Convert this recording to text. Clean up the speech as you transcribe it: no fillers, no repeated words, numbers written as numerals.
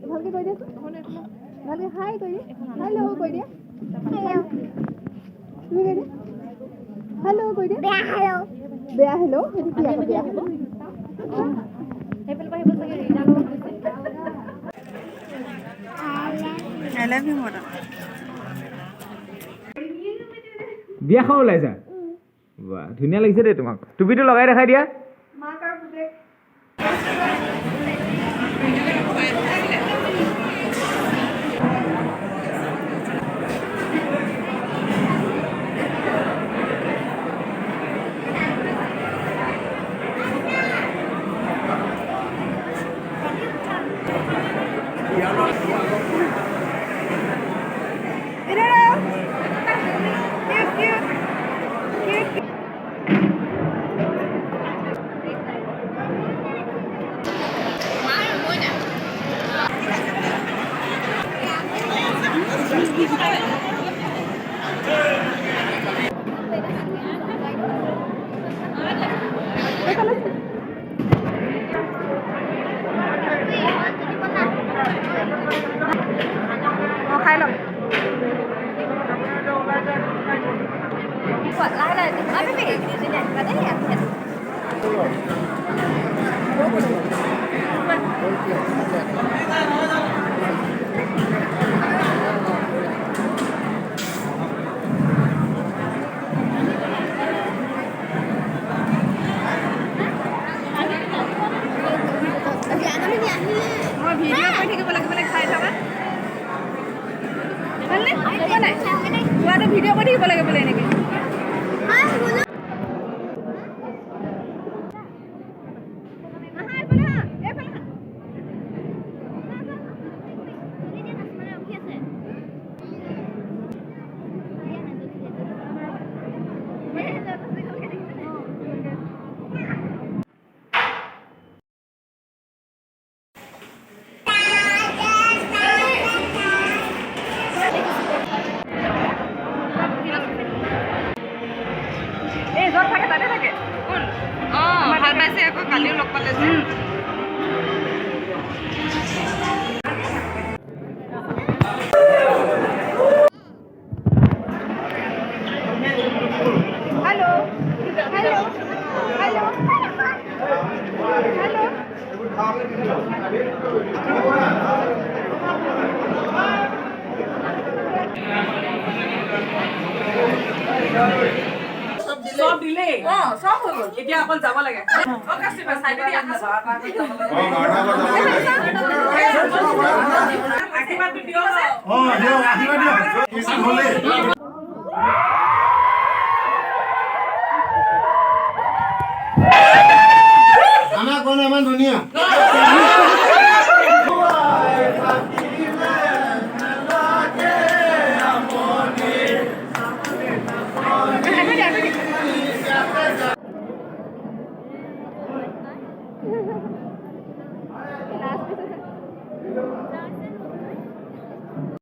ভালকে কৈ দিয়া ভালকে হাই কৈ দিয়া হেল্ল' কৈ দিয়া তুমি কৈ দিয়া হেল্ল' কৈ দিয়া বেয়া হেল্ল' সেইটো কি আকৌ বেয়া hello' I love you more. বিয়া খাব ওলাইছা বাহ ধুনীয়া লাগিছে দেই তোমাক টুপিটো লগাই দেখাই দিয়া খাই লম মই ভিডিঅ' কৰি থাকিব লাগিব খাই থকা ভিডিঅ' কৰি থাকিব লাগে বোলে এনেকৈ ভাল পাইছে আকৌ কালিও লগ পালে যে সব দিলে সব হৈ গ'ল এতিয়া অকল যাব লাগে আশীৰ্বাদটো দিয়ক আমাৰ কোন ইমান ধুনীয়া